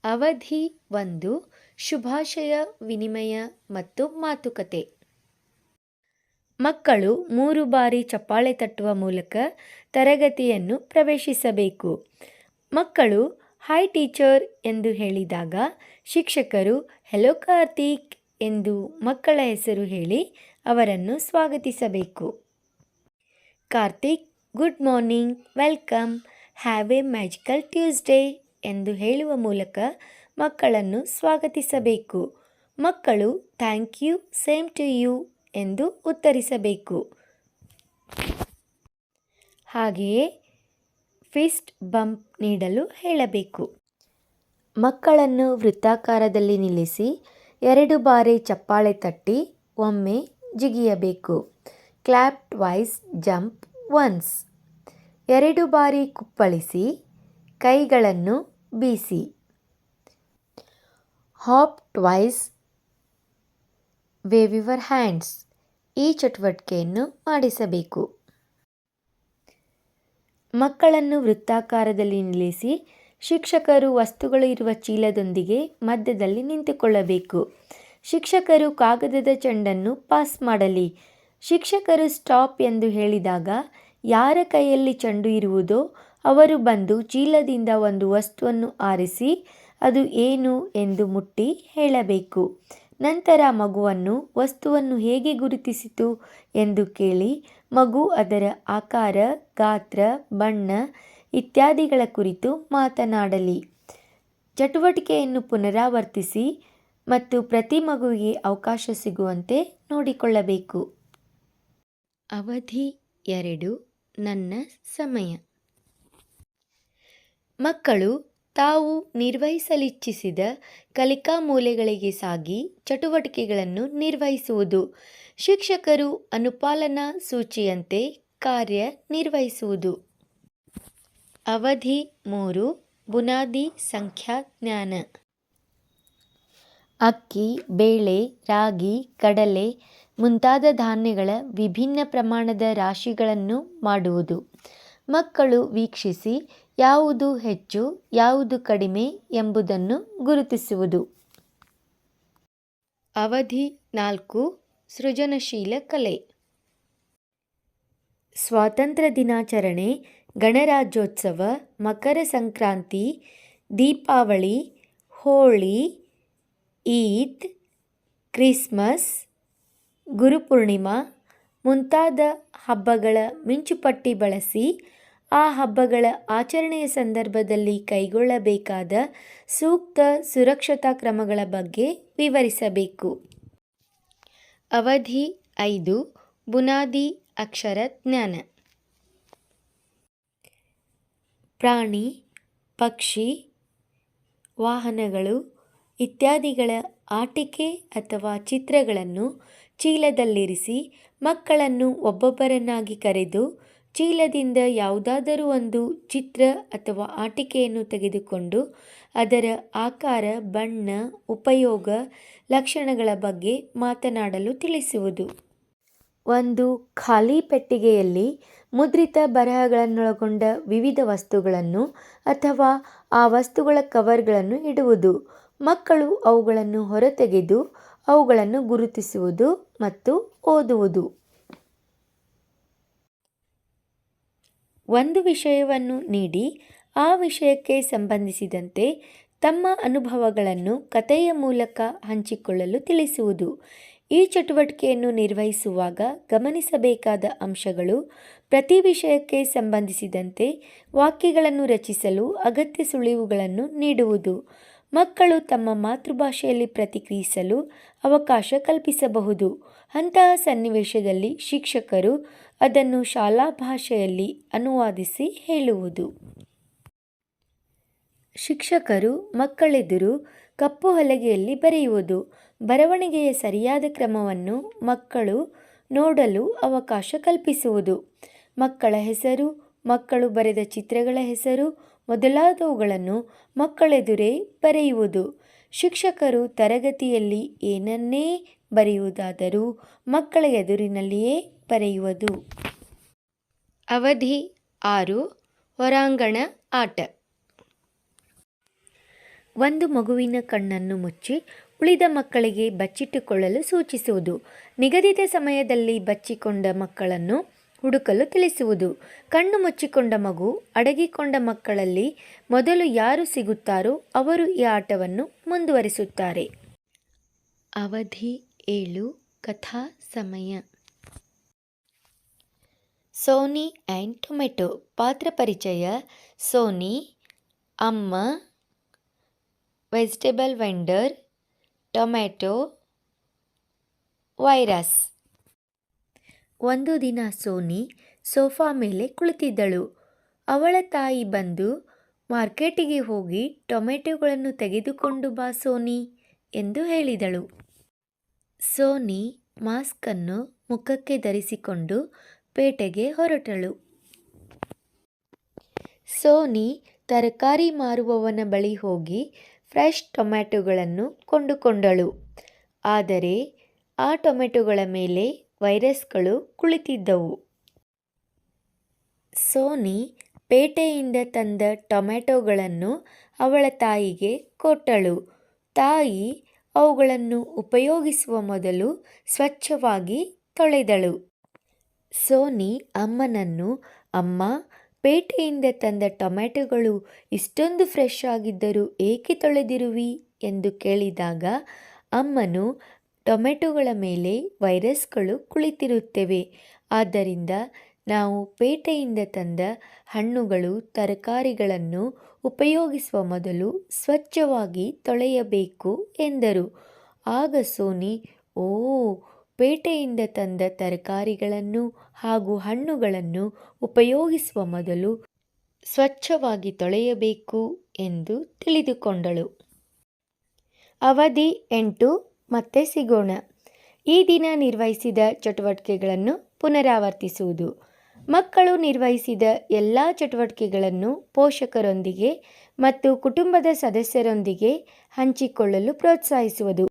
ಅವಧಿ 1 ಶುಭಾಶಯ ವಿನಿಮಯ ಮತ್ತು ಮಾತುಕತೆ. ಮಕ್ಕಳು 3 ಬಾರಿ ಚಪ್ಪಾಳೆ ತಟ್ಟುವ ಮೂಲಕ ತರಗತಿಯನ್ನು ಪ್ರವೇಶಿಸಬೇಕು. ಮಕ್ಕಳು ಹಾಯ್ ಟೀಚರ್ ಎಂದು ಹೇಳಿದಾಗ ಶಿಕ್ಷಕರು ಹೆಲೋ ಕಾರ್ತಿಕ್ ಎಂದು ಮಕ್ಕಳ ಹೆಸರು ಹೇಳಿ ಅವರನ್ನು ಸ್ವಾಗತಿಸಬೇಕು. Karthik, good morning, welcome, have a magical Tuesday ಎಂದು ಹೇಳುವ ಮೂಲಕ ಮಕ್ಕಳನ್ನು ಸ್ವಾಗತಿಸಬೇಕು. ಮಕ್ಕಳು thank you, same to you ಎಂದು ಉತ್ತರಿಸಬೇಕು. ಹಾಗೆಯೇ ಫಿಸ್ಟ್ ಬಂಪ್ ನೀಡಲು ಹೇಳಬೇಕು. ಮಕ್ಕಳನ್ನು ವೃತ್ತಾಕಾರದಲ್ಲಿ ನಿಲ್ಲಿಸಿ 2 ಬಾರಿ ಚಪ್ಪಾಳೆ ತಟ್ಟಿ ಒಮ್ಮೆ ಜಿಗಿಯಬೇಕು. Clap twice, jump once. 2 ಬಾರಿ ಕುಪ್ಪಳಿಸಿ ಕೈಗಳನ್ನು ಬೀಸಿ. Hop twice, wave your hands. ಈ ಚಟುವಟಿಕೆಯನ್ನು ಮಾಡಿಸಬೇಕು. ಮಕ್ಕಳನ್ನು ವೃತ್ತಾಕಾರದಲ್ಲಿ ನಿಲ್ಲಿಸಿ ಶಿಕ್ಷಕರು ವಸ್ತುಗಳು ಇರುವ ಚೀಲದೊಂದಿಗೆ ಮಧ್ಯದಲ್ಲಿ ನಿಂತುಕೊಳ್ಳಬೇಕು. ಶಿಕ್ಷಕರು ಕಾಗದದ ಚೆಂಡನ್ನು ಪಾಸ್ ಮಾಡಲಿ. ಶಿಕ್ಷಕರು ಸ್ಟಾಪ್ ಎಂದು ಹೇಳಿದಾಗ ಯಾರ ಕೈಯಲ್ಲಿ ಚೆಂಡು ಇರುವುದೋ ಅವರು ಬಂದು ಚೀಲದಿಂದ ಒಂದು ವಸ್ತುವನ್ನು ಆರಿಸಿ ಅದು ಏನು ಎಂದು ಮುಟ್ಟಿ ಹೇಳಬೇಕು. ನಂತರ ಮಗುವನ್ನು ವಸ್ತುವನ್ನು ಹೇಗೆ ಗುರುತಿಸಿತು ಎಂದು ಕೇಳಿ ಮಗು ಅದರ ಆಕಾರ, ಗಾತ್ರ, ಬಣ್ಣ ಇತ್ಯಾದಿಗಳ ಕುರಿತು ಮಾತನಾಡಲಿ. ಚಟುವಟಿಕೆಯನ್ನು ಪುನರಾವರ್ತಿಸಿ ಮತ್ತು ಪ್ರತಿ ಮಗುವಿಗೆ ಅವಕಾಶ ಸಿಗುವಂತೆ ನೋಡಿಕೊಳ್ಳಬೇಕು. ಅವಧಿ 2 ನನ್ನ ಸಮಯ. ಮಕ್ಕಳು ತಾವು ನಿರ್ವಹಿಸಲಿಚ್ಛಿಸಿದ ಕಲಿಕಾ ಮೂಲೆಗಳಿಗೆ ಸಾಗಿ ಚಟುವಟಿಕೆಗಳನ್ನು ನಿರ್ವಹಿಸುವುದು. ಶಿಕ್ಷಕರು ಅನುಪಾಲನಾ ಸೂಚಿಯಂತೆ ಕಾರ್ಯ ನಿರ್ವಹಿಸುವುದು. ಅವಧಿ 3 ಬುನಾದಿ ಸಂಖ್ಯಾ ಜ್ಞಾನ. ಅಕ್ಕಿ, ಬೇಳೆ, ರಾಗಿ, ಕಡಲೆ ಮುಂತಾದ ಧಾನ್ಯಗಳ ವಿಭಿನ್ನ ಪ್ರಮಾಣದ ರಾಶಿಗಳನ್ನು ಮಾಡುವುದು. ಮಕ್ಕಳು ವೀಕ್ಷಿಸಿ ಯಾವುದು ಹೆಚ್ಚು, ಯಾವುದು ಕಡಿಮೆ ಎಂಬುದನ್ನು ಗುರುತಿಸುವುದು. ಅವಧಿ 4 ಸೃಜನಶೀಲ ಕಲೆ. ಸ್ವಾತಂತ್ರ್ಯ ದಿನಾಚರಣೆ, ಗಣರಾಜ್ಯೋತ್ಸವ, ಮಕರ ಸಂಕ್ರಾಂತಿ, ದೀಪಾವಳಿ, ಹೋಳಿ, ಈದ್, ಕ್ರಿಸ್ಮಸ್, ಗುರುಪೂರ್ಣಿಮಾ ಮುಂತಾದ ಹಬ್ಬಗಳ ಮಿಂಚುಪಟ್ಟಿ ಬಳಸಿ ಆ ಹಬ್ಬಗಳ ಆಚರಣೆಯ ಸಂದರ್ಭದಲ್ಲಿ ಕೈಗೊಳ್ಳಬೇಕಾದ ಸೂಕ್ತ ಸುರಕ್ಷತಾ ಕ್ರಮಗಳ ಬಗ್ಗೆ ವಿವರಿಸಬೇಕು. ಅವಧಿ 5 ಬುನಾದಿ ಅಕ್ಷರ ಜ್ಞಾನ. ಪ್ರಾಣಿ, ಪಕ್ಷಿ, ವಾಹನಗಳು ಇತ್ಯಾದಿಗಳ ಆಟಿಕೆ ಅಥವಾ ಚಿತ್ರಗಳನ್ನು ಚೀಲದಲ್ಲಿರಿಸಿ ಮಕ್ಕಳನ್ನು ಒಬ್ಬೊಬ್ಬರನ್ನಾಗಿ ಕರೆದು ಚೀಲದಿಂದ ಯಾವುದಾದರೂ ಒಂದು ಚಿತ್ರ ಅಥವಾ ಆಟಿಕೆಯನ್ನು ತೆಗೆದುಕೊಂಡು ಅದರ ಆಕಾರ, ಬಣ್ಣ, ಉಪಯೋಗ, ಲಕ್ಷಣಗಳ ಬಗ್ಗೆ ಮಾತನಾಡಲು ತಿಳಿಸುವುದು. ಒಂದು ಖಾಲಿ ಪೆಟ್ಟಿಗೆಯಲ್ಲಿ ಮುದ್ರಿತ ಬರಹಗಳನ್ನೊಳಗೊಂಡ ವಿವಿಧ ವಸ್ತುಗಳನ್ನು ಅಥವಾ ಆ ವಸ್ತುಗಳ ಕವರ್ಗಳನ್ನು ಇಡುವುದು. ಮಕ್ಕಳು ಅವುಗಳನ್ನು ಹೊರತೆಗೆದು ಅವುಗಳನ್ನು ಗುರುತಿಸುವುದು ಮತ್ತು ಓದುವುದು. ಒಂದು ವಿಷಯವನ್ನು ನೀಡಿ ಆ ವಿಷಯಕ್ಕೆ ಸಂಬಂಧಿಸಿದಂತೆ ತಮ್ಮ ಅನುಭವಗಳನ್ನು ಕಥೆಯ ಮೂಲಕ ಹಂಚಿಕೊಳ್ಳಲು ತಿಳಿಸುವುದು. ಈ ಚಟುವಟಿಕೆಯನ್ನು ನಿರ್ವಹಿಸುವಾಗ ಗಮನಿಸಬೇಕಾದ ಅಂಶಗಳು: ಪ್ರತಿ ವಿಷಯಕ್ಕೆ ಸಂಬಂಧಿಸಿದಂತೆ ವಾಕ್ಯಗಳನ್ನು ರಚಿಸಲು ಅಗತ್ಯ ಸುಳಿವುಗಳನ್ನು ನೀಡುವುದು. ಮಕ್ಕಳು ತಮ್ಮ ಮಾತೃಭಾಷೆಯಲ್ಲಿ ಪ್ರತಿಕ್ರಿಯಿಸಲು ಅವಕಾಶ ಕಲ್ಪಿಸಬಹುದು. ಅಂತಹ ಸನ್ನಿವೇಶದಲ್ಲಿ ಶಿಕ್ಷಕರು ಅದನ್ನು ಶಾಲಾ ಭಾಷೆಯಲ್ಲಿ ಅನುವಾದಿಸಿ ಹೇಳುವುದು. ಶಿಕ್ಷಕರು ಮಕ್ಕಳೆದುರು ಕಪ್ಪು ಹಲಗೆಯಲ್ಲಿ ಬರೆಯುವುದು. ಬರವಣಿಗೆಯ ಸರಿಯಾದ ಕ್ರಮವನ್ನು ಮಕ್ಕಳು ನೋಡಲು ಅವಕಾಶ ಕಲ್ಪಿಸುವುದು. ಮಕ್ಕಳ ಹೆಸರು, ಮಕ್ಕಳು ಬರೆದ ಚಿತ್ರಗಳ ಹೆಸರು ಮೊದಲಾದವುಗಳನ್ನು ಮಕ್ಕಳೆದುರೇ ಬರೆಯುವುದು. ಶಿಕ್ಷಕರು ತರಗತಿಯಲ್ಲಿ ಏನನ್ನೇ ಬರೆಯುವುದಾದರೂ ಮಕ್ಕಳ ಎದುರಿನಲ್ಲಿಯೇ ಬರೆಯುವುದು. ಅವಧಿ 6 ಹೊರಾಂಗಣ ಆಟ. ಒಂದು ಮಗುವಿನ ಕಣ್ಣನ್ನು ಮುಚ್ಚಿ ಉಳಿದ ಮಕ್ಕಳಿಗೆ ಬಚ್ಚಿಟ್ಟುಕೊಳ್ಳಲು ಸೂಚಿಸುವುದು. ನಿಗದಿತ ಸಮಯದಲ್ಲಿ ಬಚ್ಚಿಕೊಂಡ ಮಕ್ಕಳನ್ನು ಹುಡುಕಲು ತಿಳಿಸುವುದು. ಕಣ್ಣು ಮುಚ್ಚಿಕೊಂಡ ಮಗು ಅಡಗಿಕೊಂಡ ಮಕ್ಕಳಲ್ಲಿ ಮೊದಲು ಯಾರು ಸಿಗುತ್ತಾರೋ ಅವರು ಈ ಆಟವನ್ನು ಮುಂದುವರಿಸುತ್ತಾರೆ. ಅವಧಿ 7 ಕಥಾ ಸಮಯ. Soni and tomato. ಪಾತ್ರ ಪರಿಚಯ: ಸೋನಿ ಅಮ್ಮ, ವೆಜಿಟೇಬಲ್ ವೆಂಡರ್, ಟೊಮೆಟೊ, ವೈರಸ್. ಒಂದು ದಿನ ಸೋನಿ ಸೋಫಾ ಮೇಲೆ ಕುಳಿತಿದ್ದಳು. ಅವಳ ತಾಯಿ ಬಂದು, ಮಾರ್ಕೆಟಿಗೆ ಹೋಗಿ ಟೊಮೆಟೊಗಳನ್ನು ತೆಗೆದುಕೊಂಡು ಬಾ ಸೋನಿ ಎಂದು ಹೇಳಿದಳು. ಸೋನಿ ಮಾಸ್ಕನ್ನು ಮುಖಕ್ಕೆ ಧರಿಸಿಕೊಂಡು ಪೇಟೆಗೆ ಹೊರಟಳು. ಸೋನಿ ತರಕಾರಿ ಮಾರುವವನ ಬಳಿ ಹೋಗಿ ಫ್ರೆಶ್ ಟೊಮೆಟೊಗಳನ್ನು ಕೊಂಡುಕೊಂಡಳು. ಆದರೆ ಆ ಟೊಮೆಟೊಗಳ ಮೇಲೆ ವೈರಸ್ಗಳು ಕುಳಿತಿದ್ದವು. ಸೋನಿ ಪೇಟೆಯಿಂದ ತಂದ ಟೊಮೆಟೊಗಳನ್ನು ಅವಳ ತಾಯಿಗೆ ಕೊಟ್ಟಳು. ತಾಯಿ ಅವುಗಳನ್ನು ಉಪಯೋಗಿಸುವ ಮೊದಲು ಸ್ವಚ್ಛವಾಗಿ ತೊಳೆದಳು. ಸೋನಿ ಅಮ್ಮನನ್ನು, ಅಮ್ಮ, ಪೇಟೆಯಿಂದ ತಂದ ಟೊಮೆಟೊಗಳು ಇಷ್ಟೊಂದು ಫ್ರೆಶ್ ಆಗಿದ್ದರೂ ಏಕೆ ತೊಳೆದಿರುವಿ ಎಂದು ಕೇಳಿದಾಗ ಅಮ್ಮನು, ಟೊಮೆಟೊಗಳ ಮೇಲೆ ವೈರಸ್ಗಳು ಕುಳಿತಿರುತ್ತವೆ, ಆದ್ದರಿಂದ ನಾವು ಪೇಟೆಯಿಂದ ತಂದ ಹಣ್ಣುಗಳು, ತರಕಾರಿಗಳನ್ನು ಉಪಯೋಗಿಸುವ ಮೊದಲು ಸ್ವಚ್ಛವಾಗಿ ತೊಳೆಯಬೇಕು ಎಂದರು. ಆಗ ಸೋನಿ, ಓ, ಪೇಟೆಯಿಂದ ತಂದ ತರಕಾರಿಗಳನ್ನು ಹಾಗೂ ಹಣ್ಣುಗಳನ್ನು ಉಪಯೋಗಿಸುವ ಮೊದಲು ಸ್ವಚ್ಛವಾಗಿ ತೊಳೆಯಬೇಕು ಎಂದು ತಿಳಿದುಕೊಂಡಳು. ಅವಧಿ 8 ಮತ್ತೆ ಸಿಗೋಣ. ಈ ದಿನ ನಿರ್ವಹಿಸಿದ ಚಟುವಟಿಕೆಗಳನ್ನು ಪುನರಾವರ್ತಿಸುವುದು. ಮಕ್ಕಳು ನಿರ್ವಹಿಸಿದ ಎಲ್ಲ ಚಟುವಟಿಕೆಗಳನ್ನು ಪೋಷಕರೊಂದಿಗೆ ಮತ್ತು ಕುಟುಂಬದ ಸದಸ್ಯರೊಂದಿಗೆ ಹಂಚಿಕೊಳ್ಳಲು ಪ್ರೋತ್ಸಾಹಿಸುವುದು.